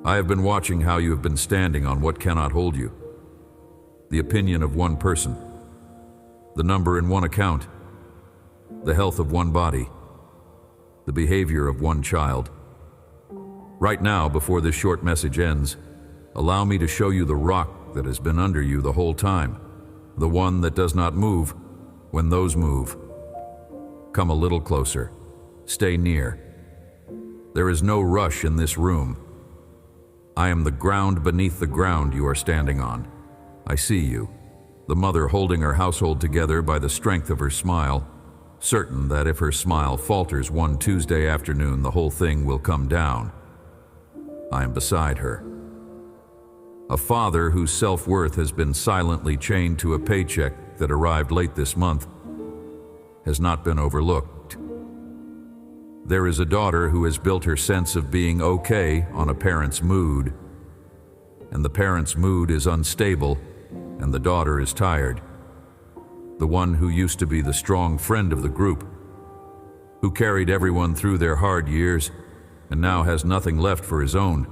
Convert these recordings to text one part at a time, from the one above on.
I have been watching how you have been standing on what cannot hold you. The opinion of one person, the number in one account, the health of one body, the behavior of one child. Right now, before this short message ends, allow me to show you the rock that has been under you the whole time, the one that does not move when those move. Come a little closer. Stay near. There is no rush in this room. I am the ground beneath the ground you are standing on. I see you, the mother holding her household together by the strength of her smile, certain that if her smile falters one Tuesday afternoon, the whole thing will come down. I am beside her. A father whose self-worth has been silently chained to a paycheck that arrived late this month has not been overlooked. There is a daughter who has built her sense of being okay on a parent's mood, and the parent's mood is unstable, and the daughter is tired. The one who used to be the strong friend of the group, who carried everyone through their hard years, and now has nothing left for his own.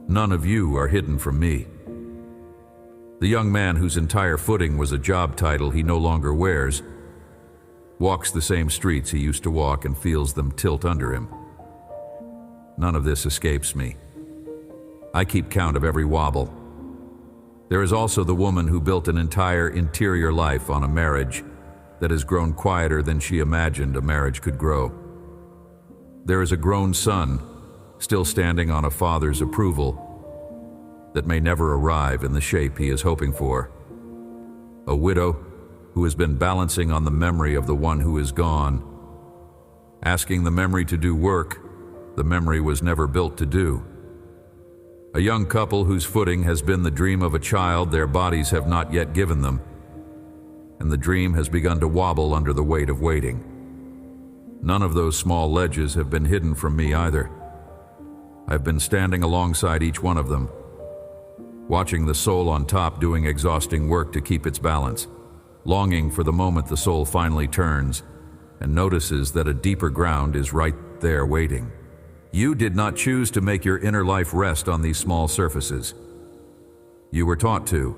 None of you are hidden from me. The young man whose entire footing was a job title he no longer wears walks the same streets he used to walk and feels them tilt under him. None of this escapes me. I keep count of every wobble. There is also the woman who built an entire interior life on a marriage that has grown quieter than she imagined a marriage could grow. There is a grown son still standing on a father's approval that may never arrive in the shape he is hoping for. A widow who has been balancing on the memory of the one who is gone, asking the memory to do work the memory was never built to do. A young couple whose footing has been the dream of a child their bodies have not yet given them, and the dream has begun to wobble under the weight of waiting. None of those small ledges have been hidden from me either. I've been standing alongside each one of them, watching the soul on top doing exhausting work to keep its balance, longing for the moment the soul finally turns and notices that a deeper ground is right there waiting. You did not choose to make your inner life rest on these small surfaces. You were taught to.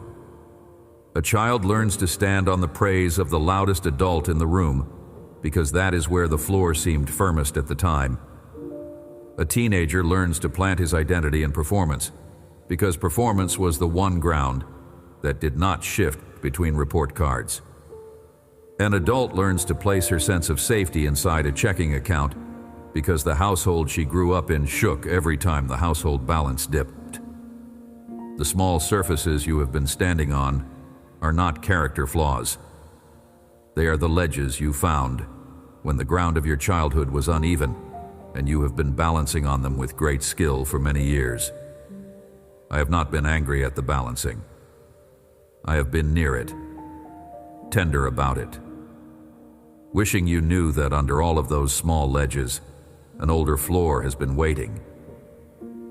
A child learns to stand on the praise of the loudest adult in the room because that is where the floor seemed firmest at the time. A teenager learns to plant his identity in performance because performance was the one ground that did not shift between report cards. An adult learns to place her sense of safety inside a checking account because the household she grew up in shook every time the household balance dipped. The small surfaces you have been standing on are not character flaws. They are the ledges you found when the ground of your childhood was uneven, and you have been balancing on them with great skill for many years. I have not been angry at the balancing. I have been near it, tender about it, wishing you knew that under all of those small ledges, an older floor has been waiting.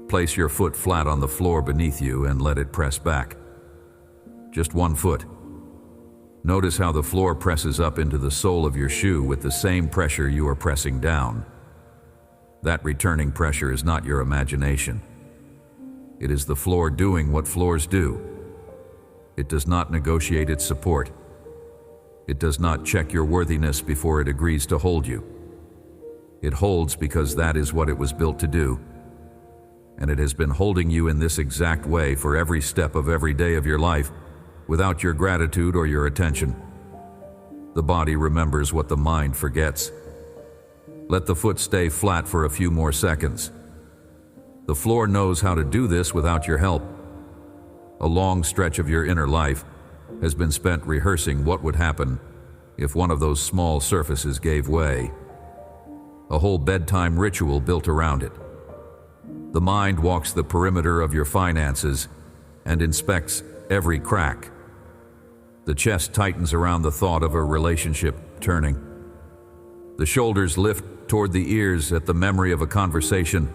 Place your foot flat on the floor beneath you and let it press back. Just one foot. Notice how the floor presses up into the sole of your shoe with the same pressure you are pressing down. That returning pressure is not your imagination. It is the floor doing what floors do. It does not negotiate its support. It does not check your worthiness before it agrees to hold you. It holds because that is what it was built to do. And it has been holding you in this exact way for every step of every day of your life, without your gratitude or your attention. The body remembers what the mind forgets. Let the foot stay flat for a few more seconds. The floor knows how to do this without your help. A long stretch of your inner life has been spent rehearsing what would happen if one of those small surfaces gave way. A whole bedtime ritual built around it. The mind walks the perimeter of your finances and inspects every crack. The chest tightens around the thought of a relationship turning. The shoulders lift toward the ears at the memory of a conversation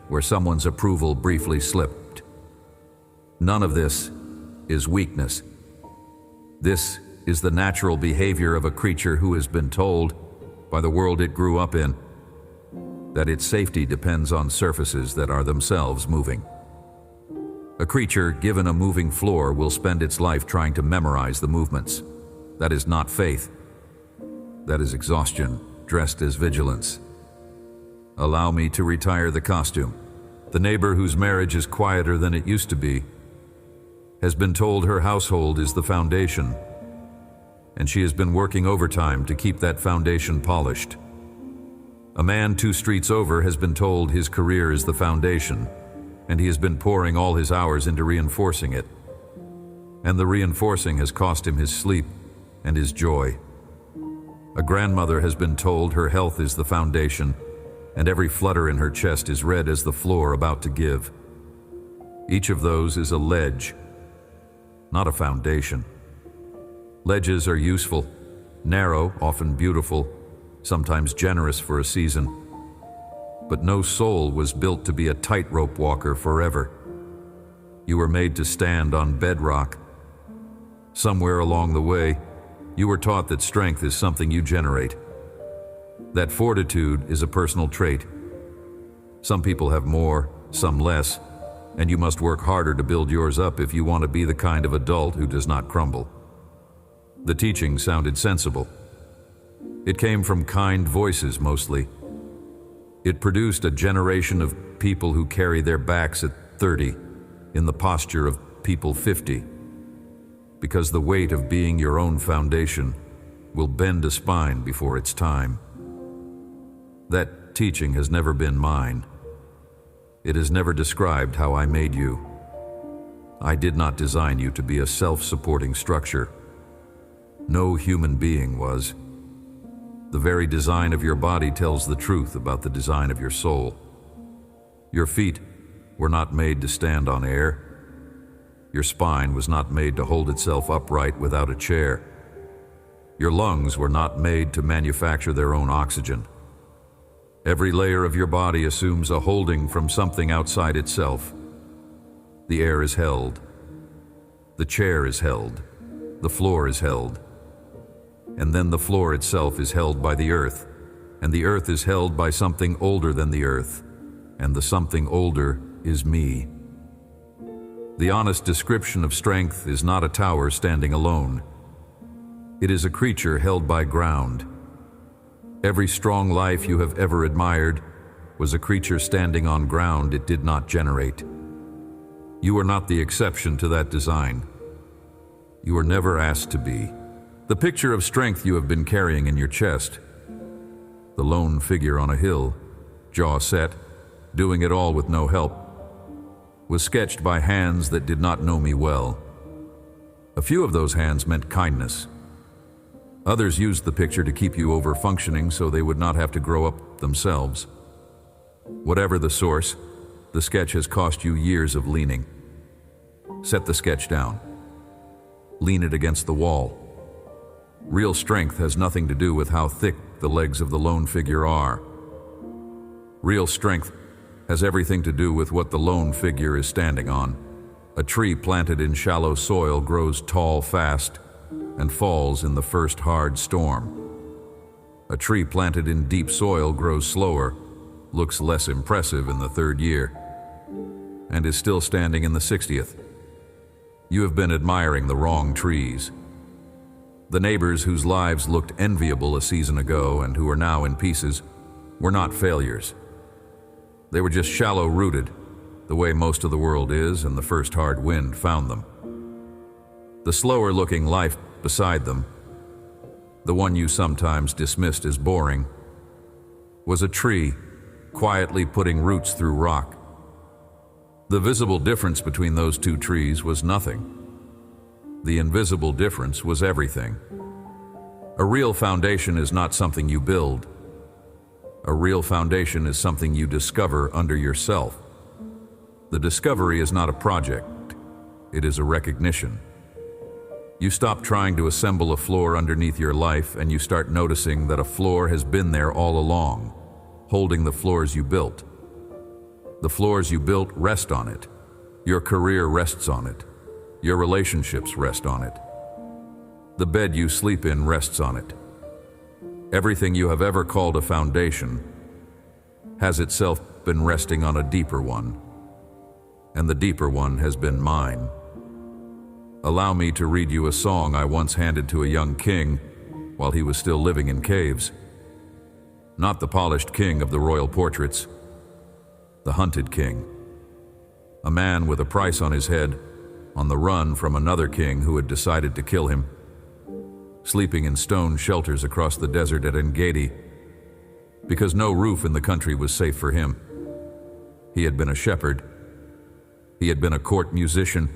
where someone's approval briefly slipped. None of this is weakness. This is the natural behavior of a creature who has been told, by the world it grew up in, that its safety depends on surfaces that are themselves moving. A creature given a moving floor will spend its life trying to memorize the movements. That is not faith. That is exhaustion, dressed as vigilance. Allow me to retire the costume. The neighbor whose marriage is quieter than it used to be has been told her household is the foundation, and she has been working overtime to keep that foundation polished. A man 2 streets over has been told his career is the foundation, and he has been pouring all his hours into reinforcing it. And the reinforcing has cost him his sleep and his joy. A grandmother has been told her health is the foundation, and every flutter in her chest is red as the floor about to give. Each of those is a ledge, not a foundation. Ledges are useful, narrow, often beautiful, sometimes generous for a season. But no soul was built to be a tightrope walker forever. You were made to stand on bedrock. Somewhere along the way, you were taught that strength is something you generate, that fortitude is a personal trait. Some people have more, some less, and you must work harder to build yours up if you want to be the kind of adult who does not crumble. The teaching sounded sensible. It came from kind voices mostly. It produced a generation of people who carry their backs at 30 in the posture of people 50, because the weight of being your own foundation will bend a spine before its time. That teaching has never been mine. It has never described how I made you. I did not design you to be a self-supporting structure. No human being was. The very design of your body tells the truth about the design of your soul. Your feet were not made to stand on air. Your spine was not made to hold itself upright without a chair. Your lungs were not made to manufacture their own oxygen. Every layer of your body assumes a holding from something outside itself. The air is held. The chair is held. The floor is held. And then the floor itself is held by the earth, and the earth is held by something older than the earth, and the something older is me. The honest description of strength is not a tower standing alone. It is a creature held by ground. Every strong life you have ever admired was a creature standing on ground it did not generate. You are not the exception to that design. You were never asked to be. The picture of strength you have been carrying in your chest, the lone figure on a hill, jaw set, doing it all with no help, was sketched by hands that did not know me well. A few of those hands meant kindness. Others used the picture to keep you over-functioning so they would not have to grow up themselves. Whatever the source, the sketch has cost you years of leaning. Set the sketch down. Lean it against the wall. Real strength has nothing to do with how thick the legs of the lone figure are. Real strength has everything to do with what the lone figure is standing on. A tree planted in shallow soil grows tall fast and falls in the first hard storm. A tree planted in deep soil grows slower, looks less impressive in the 3rd year, and is still standing in the 60th. You have been admiring the wrong trees. The neighbors whose lives looked enviable a season ago and who are now in pieces were not failures. They were just shallow-rooted, the way most of the world is, and the first hard wind found them. The slower-looking life beside them, the one you sometimes dismissed as boring, was a tree quietly putting roots through rock. The visible difference between those 2 trees was nothing. The invisible difference was everything. A real foundation is not something you build. A real foundation is something you discover under yourself. The discovery is not a project. It is a recognition. You stop trying to assemble a floor underneath your life and you start noticing that a floor has been there all along, holding the floors you built. The floors you built rest on it. Your career rests on it. Your relationships rest on it. The bed you sleep in rests on it. Everything you have ever called a foundation has itself been resting on a deeper one, and the deeper one has been mine. Allow me to read you a song I once handed to a young king while he was still living in caves. Not the polished king of the royal portraits, the hunted king. A man with a price on his head, on the run from another king who had decided to kill him, sleeping in stone shelters across the desert at Engedi, because no roof in the country was safe for him. He had been a shepherd. He had been a court musician.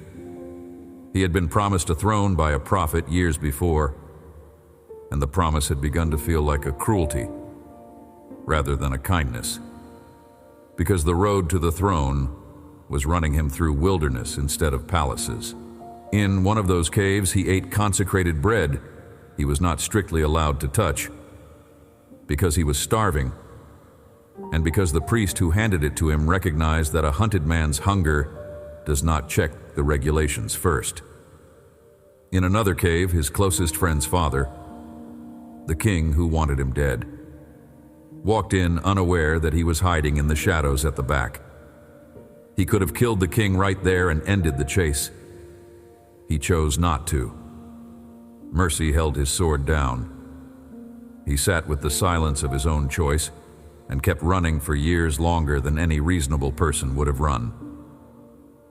He had been promised a throne by a prophet years before, and the promise had begun to feel like a cruelty rather than a kindness, because the road to the throne was running him through wilderness instead of palaces. In one of those caves, he ate consecrated bread he was not strictly allowed to touch, because he was starving, and because the priest who handed it to him recognized that a hunted man's hunger does not check the regulations first. In another cave, his closest friend's father, the king who wanted him dead, walked in unaware that he was hiding in the shadows at the back. He could have killed the king right there and ended the chase. He chose not to. Mercy held his sword down. He sat with the silence of his own choice and kept running for years longer than any reasonable person would have run.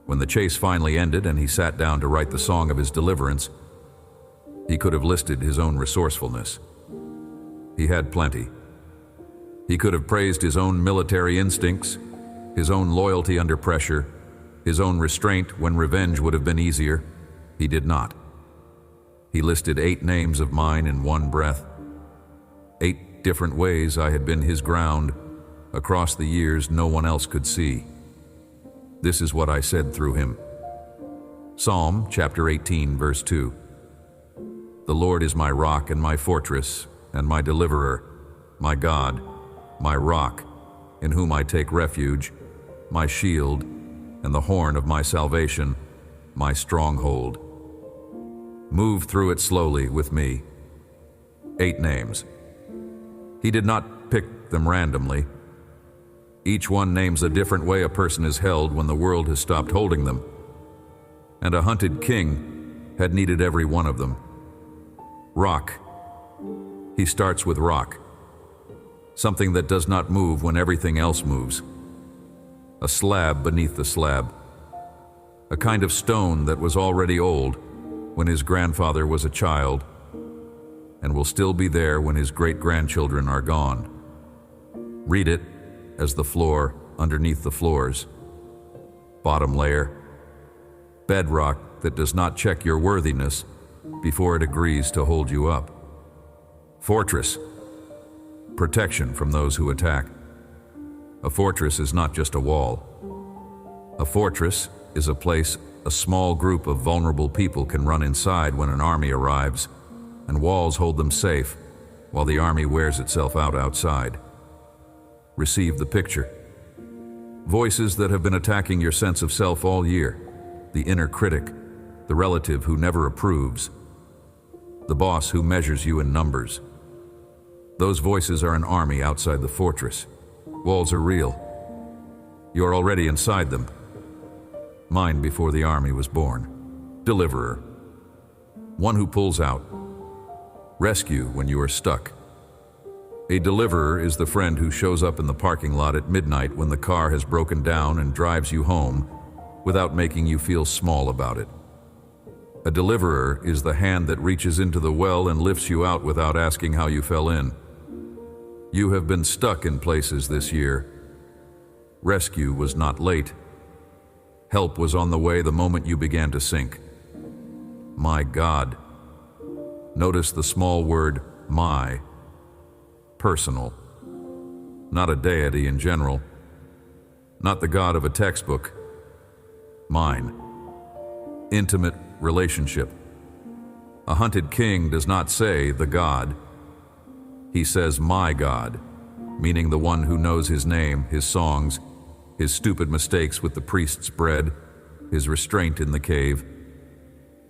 When the chase finally ended and he sat down to write the song of his deliverance, he could have listed his own resourcefulness. He had plenty. He could have praised his own military instincts, his own loyalty under pressure, his own restraint when revenge would have been easier. He did not. He listed 8 names of mine in one breath. 8 different ways I had been his ground across the years no one else could see. This is what I said through him. Psalm chapter 18, verse 2. The Lord is my rock and my fortress and my deliverer, my God, my rock, in whom I take refuge, my shield, and the horn of my salvation, my stronghold. Move through it slowly with me. 8 names. He did not pick them randomly. Each one names a different way a person is held when the world has stopped holding them. And a hunted king had needed every one of them. Rock. He starts with rock. Something that does not move when everything else moves. A slab beneath the slab. A kind of stone that was already old when his grandfather was a child and will still be there when his great-grandchildren are gone. Read it as the floor underneath the floors. Bottom layer. Bedrock that does not check your worthiness before it agrees to hold you up. Fortress. Protection from those who attack. A fortress is not just a wall. A fortress is a place a small group of vulnerable people can run inside when an army arrives, and walls hold them safe while the army wears itself out outside. Receive the picture. Voices that have been attacking your sense of self all year, the inner critic, the relative who never approves, the boss who measures you in numbers. Those voices are an army outside the fortress. Walls are real. You're already inside them. Mine before the army was born. Deliverer. One who pulls out. Rescue when you are stuck. A deliverer is the friend who shows up in the parking lot at midnight when the car has broken down and drives you home without making you feel small about it. A deliverer is the hand that reaches into the well and lifts you out without asking how you fell in. You have been stuck in places this year. Rescue was not late. Help was on the way the moment you began to sink. My God. Notice the small word, my. Personal. Not a deity in general. Not the God of a textbook. Mine. Intimate relationship. A hunted king does not say the God. He says my God, meaning the one who knows his name, his songs, his stupid mistakes with the priest's bread, his restraint in the cave,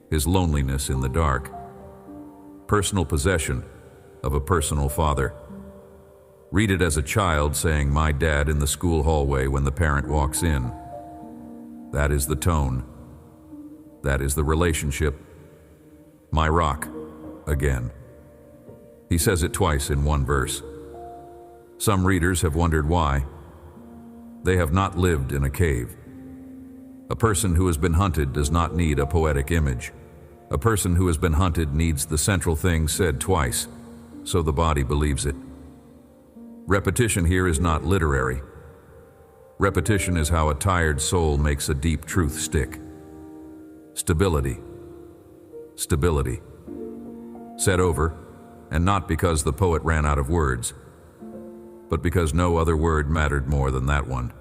his loneliness in the dark. Personal possession of a personal father. Read it as a child saying "my dad" in the school hallway when the parent walks in. That is the tone. That is the relationship. My rock, again. He says it twice in one verse. Some readers have wondered why. They have not lived in a cave. A person who has been hunted does not need a poetic image. A person who has been hunted needs the central thing said twice, so the body believes it. Repetition here is not literary. Repetition is how a tired soul makes a deep truth stick. Stability. Stability. Said over, and not because the poet ran out of words, but because no other word mattered more than that one.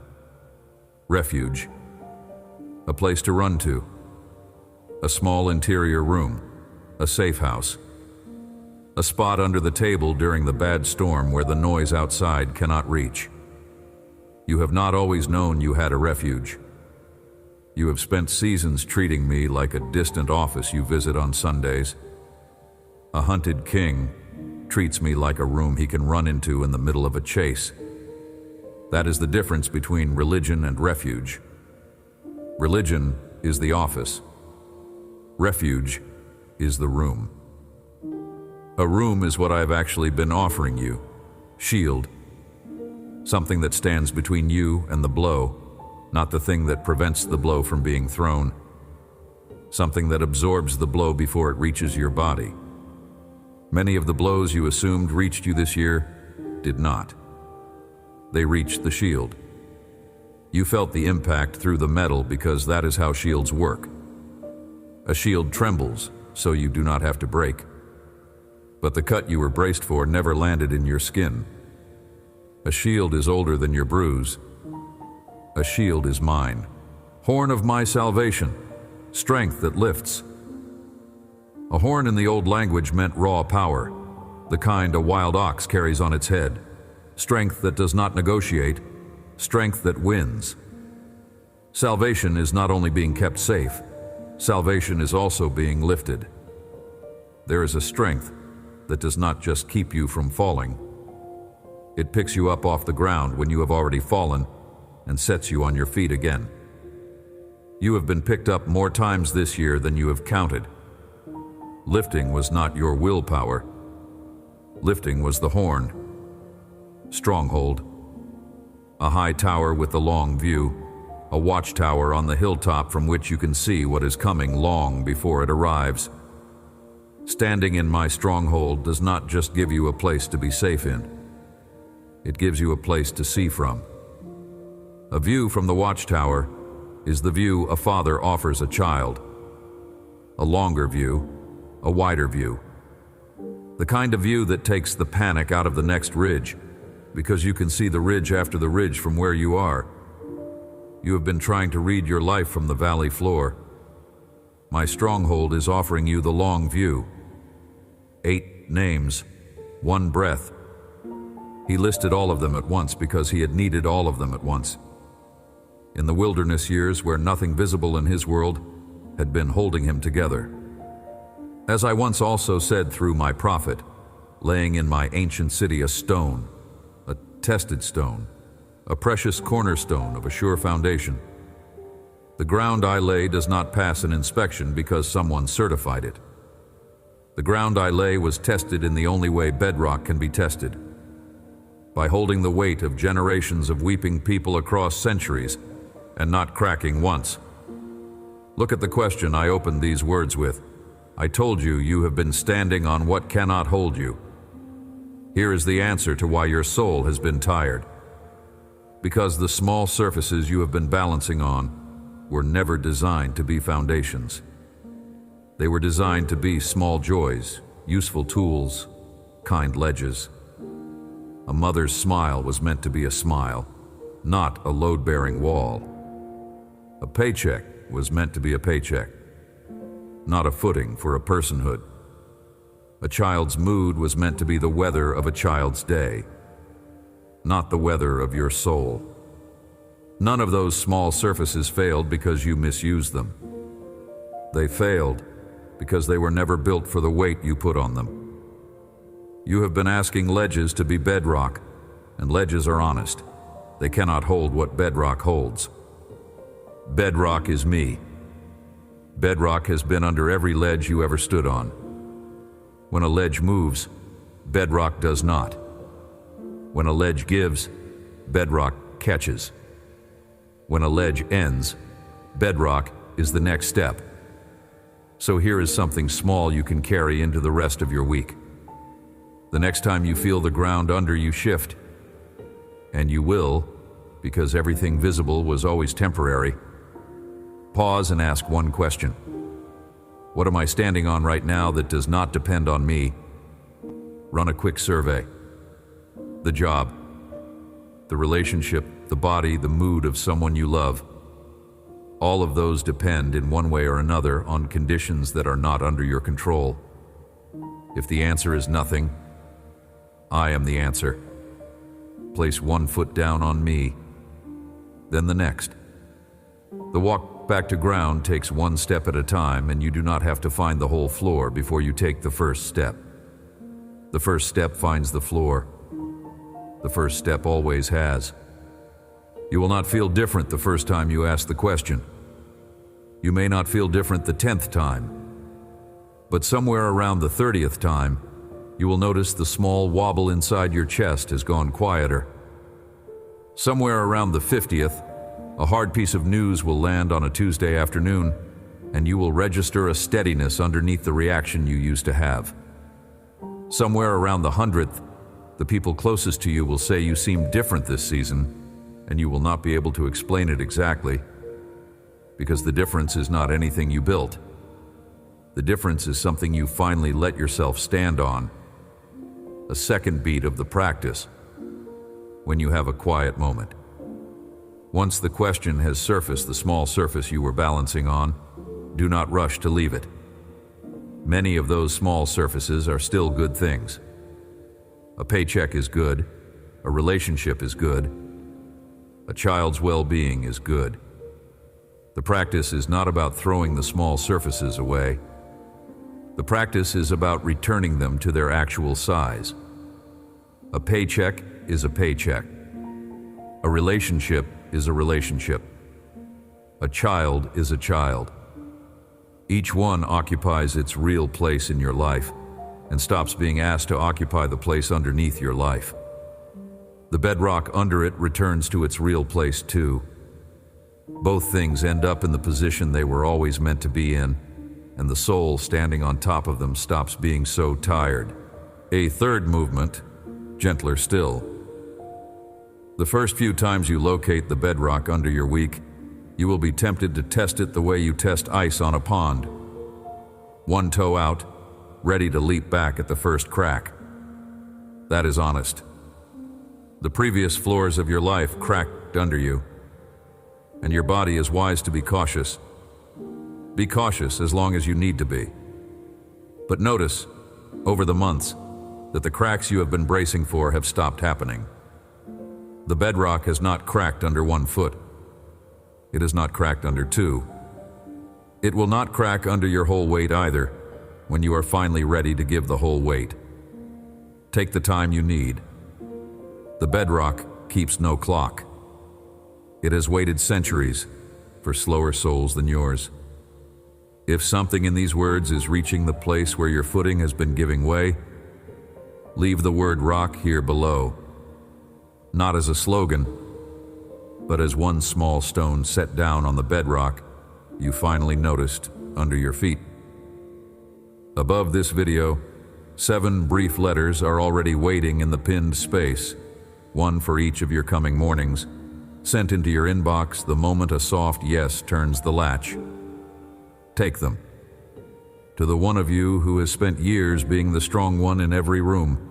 Refuge. A place to run to. A small interior room. A safe house. A spot under the table during the bad storm where the noise outside cannot reach. You have not always known you had a refuge. You have spent seasons treating me like a distant office you visit on Sundays. A hunted king treats me like a room he can run into in the middle of a chase. That is the difference between religion and refuge. Religion is the office. Refuge is the room. A room is what I have actually been offering you. Shield. Something that stands between you and the blow, not the thing that prevents the blow from being thrown. Something that absorbs the blow before it reaches your body. Many of the blows you assumed reached you this year did not. They reached the shield. You felt the impact through the metal because that is how shields work. A shield trembles, so you do not have to break. But the cut you were braced for never landed in your skin. A shield is older than your bruise. A shield is mine. Horn of my salvation, strength that lifts. A horn in the old language meant raw power, the kind a wild ox carries on its head. Strength that does not negotiate, strength that wins. Salvation is not only being kept safe, salvation is also being lifted. There is a strength that does not just keep you from falling. It picks you up off the ground when you have already fallen and sets you on your feet again. You have been picked up more times this year than you have counted. Lifting was not your willpower. Lifting was the horn. Stronghold. A high tower with the long view. A watchtower on the hilltop from which you can see what is coming long before it arrives. Standing in my stronghold does not just give you a place to be safe in. It gives you a place to see from. A view from the watchtower is the view a father offers a child. A longer view, a wider view. The kind of view that takes the panic out of the next ridge, because you can see the ridge after the ridge from where you are. You have been trying to read your life from the valley floor. My stronghold is offering you the long view. 8 names, 1 breath. He listed all of them at once because he had needed all of them at once. In the wilderness years where nothing visible in his world had been holding him together. As I once also said through my prophet, laying in my ancient city a stone, a tested stone, a precious cornerstone of a sure foundation. The ground I lay does not pass an inspection because someone certified it. The ground I lay was tested in the only way bedrock can be tested, by holding the weight of generations of weeping people across centuries and not cracking once. Look at the question I opened these words with. I told you you have been standing on what cannot hold you. Here is the answer to why your soul has been tired. Because the small surfaces you have been balancing on were never designed to be foundations. They were designed to be small joys, useful tools, kind ledges. A mother's smile was meant to be a smile, not a load-bearing wall. A paycheck was meant to be a paycheck, not a footing for a personhood. A child's mood was meant to be the weather of a child's day, not the weather of your soul. None of those small surfaces failed because you misused them. They failed because they were never built for the weight you put on them. You have been asking ledges to be bedrock, and ledges are honest. They cannot hold what bedrock holds. Bedrock is me. Bedrock has been under every ledge you ever stood on. When a ledge moves, bedrock does not. When a ledge gives, bedrock catches. When a ledge ends, bedrock is the next step. So here is something small you can carry into the rest of your week. The next time you feel the ground under you shift, and you will, because everything visible was always temporary, pause and ask one question. What am I standing on right now that does not depend on me? Run a quick survey. The job, the relationship, the body, the mood of someone you love. All of those depend in one way or another on conditions that are not under your control. If the answer is nothing, I am the answer. Place one foot down on me, then the next. The walk back to ground takes one step at a time, and you do not have to find the whole floor before you take the first step. The first step finds the floor. The first step always has. You will not feel different the first time you ask the question. You may not feel different the 10th time. But somewhere around the 30th time, you will notice the small wobble inside your chest has gone quieter. Somewhere around the 50th, a hard piece of news will land on a Tuesday afternoon, and you will register a steadiness underneath the reaction you used to have. Somewhere around the 100th, the people closest to you will say you seem different this season, and you will not be able to explain it exactly, because the difference is not anything you built. The difference is something you finally let yourself stand on. A second beat of the practice, when you have a quiet moment. Once the question has surfaced the small surface you were balancing on, do not rush to leave it. Many of those small surfaces are still good things. A paycheck is good, a relationship is good, a child's well-being is good. The practice is not about throwing the small surfaces away. The practice is about returning them to their actual size. A paycheck is a paycheck. A relationship is a relationship. A child is a child. Each one occupies its real place in your life and stops being asked to occupy the place underneath your life. The bedrock under it returns to its real place too. Both things end up in the position they were always meant to be in, and the soul standing on top of them stops being so tired. A third movement, gentler still. The first few times you locate the bedrock under your week, you will be tempted to test it the way you test ice on a pond. One toe out, ready to leap back at the first crack. That is honest. The previous floors of your life cracked under you, and your body is wise to be cautious. Be cautious as long as you need to be. But notice, over the months, that the cracks you have been bracing for have stopped happening. The bedrock has not cracked under one foot. It has not cracked under two. It will not crack under your whole weight either, when you are finally ready to give the whole weight. Take the time you need. The bedrock keeps no clock. It has waited centuries for slower souls than yours. If something in these words is reaching the place where your footing has been giving way, leave the word rock here below, not as a slogan, but as one small stone set down on the bedrock you finally noticed under your feet. Above this video, 7 brief letters are already waiting in the pinned space, one for each of your coming mornings, sent into your inbox the moment a soft yes turns the latch. Take them. To the one of you who has spent years being the strong one in every room,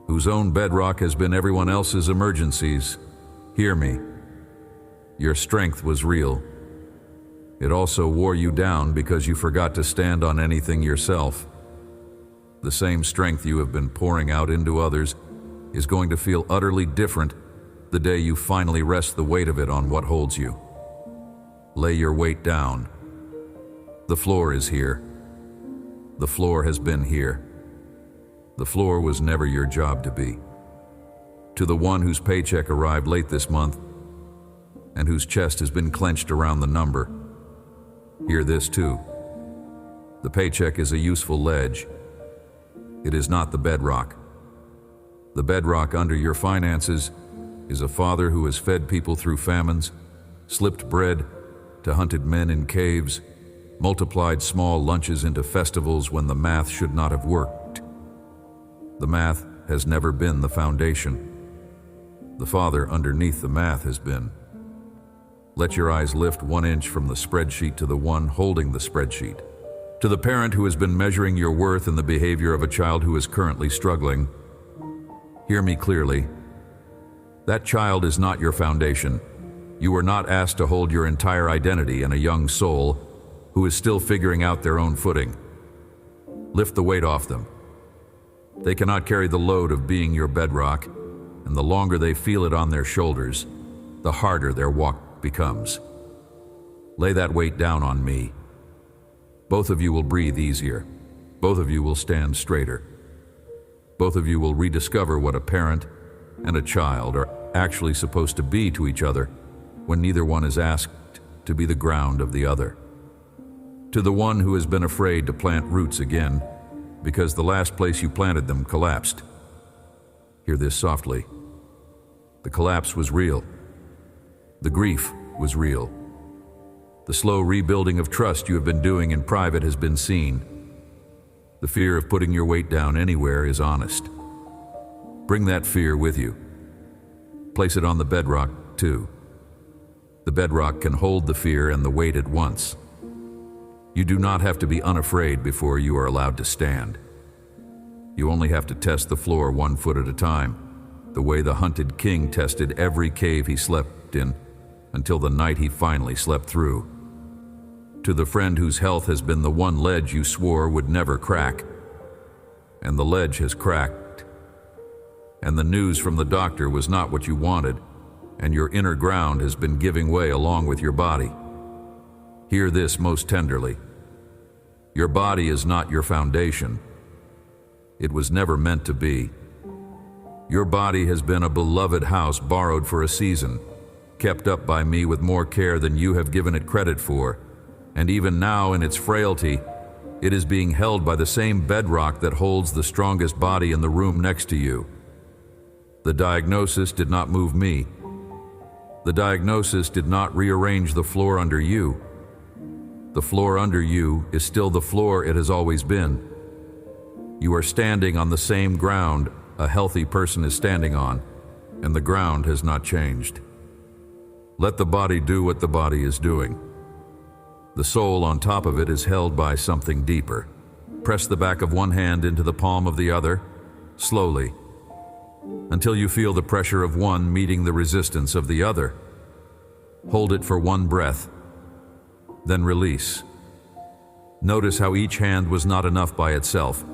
whose own bedrock has been everyone else's emergencies, hear me. Your strength was real. It also wore you down because you forgot to stand on anything yourself. The same strength you have been pouring out into others is going to feel utterly different the day you finally rest the weight of it on what holds you. Lay your weight down. The floor is here. The floor has been here. The floor was never your job to be. To the one whose paycheck arrived late this month and whose chest has been clenched around the number, hear this too. The paycheck is a useful ledge. It is not the bedrock. The bedrock under your finances is a father who has fed people through famines, slipped bread to hunted men in caves, multiplied small lunches into festivals when the math should not have worked. The math has never been the foundation. The father underneath the math has been. Let your eyes lift 1 inch from the spreadsheet to the one holding the spreadsheet. To the parent who has been measuring your worth in the behavior of a child who is currently struggling, hear me clearly. That child is not your foundation. You were not asked to hold your entire identity in a young soul who is still figuring out their own footing. Lift the weight off them. They cannot carry the load of being your bedrock, and the longer they feel it on their shoulders, the harder their walk becomes. Lay that weight down on me. Both of you will breathe easier. Both of you will stand straighter. Both of you will rediscover what a parent and a child are actually supposed to be to each other when neither one is asked to be the ground of the other. To the one who has been afraid to plant roots again because the last place you planted them collapsed, hear this softly. The collapse was real. The grief was real. The slow rebuilding of trust you have been doing in private has been seen. The fear of putting your weight down anywhere is honest. Bring that fear with you. Place it on the bedrock, too. The bedrock can hold the fear and the weight at once. You do not have to be unafraid before you are allowed to stand. You only have to test the floor 1 foot at a time, the way the hunted king tested every cave he slept in until the night he finally slept through. To the friend whose health has been the one ledge you swore would never crack, and the ledge has cracked, and the news from the doctor was not what you wanted, and your inner ground has been giving way along with your body. Hear this most tenderly. Your body is not your foundation. It was never meant to be. Your body has been a beloved house borrowed for a season, kept up by me with more care than you have given it credit for, and even now in its frailty, it is being held by the same bedrock that holds the strongest body in the room next to you. The diagnosis did not move me. The diagnosis did not rearrange the floor under you. The floor under you is still the floor it has always been. You are standing on the same ground a healthy person is standing on, and the ground has not changed. Let the body do what the body is doing. The soul on top of it is held by something deeper. Press the back of one hand into the palm of the other, slowly, until you feel the pressure of one meeting the resistance of the other. Hold it for 1 breath, then release. Notice how each hand was not enough by itself,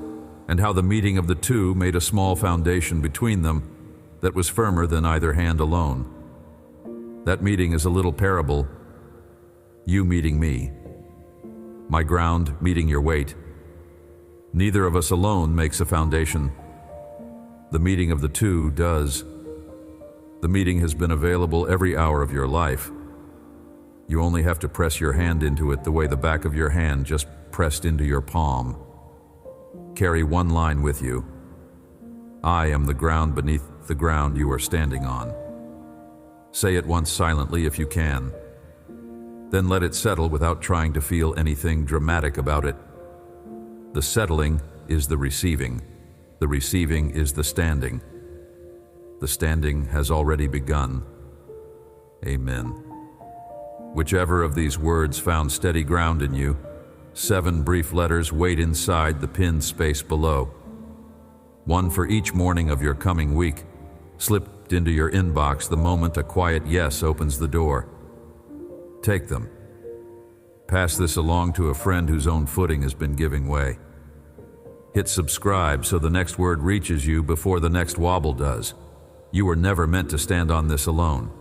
and how the meeting of the two made a small foundation between them that was firmer than either hand alone. That meeting is a little parable. You meeting me. My ground meeting your weight. Neither of us alone makes a foundation. The meeting of the two does. The meeting has been available every hour of your life. You only have to press your hand into it the way the back of your hand just pressed into your palm. Carry one line with you. I am the ground beneath the ground you are standing on. Say it once silently if you can. Then let it settle without trying to feel anything dramatic about it. The settling is the receiving. The receiving is the standing. The standing has already begun. Amen. Whichever of these words found steady ground in you, 7 brief letters wait inside the pinned space below. 1 for each morning of your coming week, slipped into your inbox the moment a quiet yes opens the door. Take them. Pass this along to a friend whose own footing has been giving way. Hit subscribe so the next word reaches you before the next wobble does. You were never meant to stand on this alone.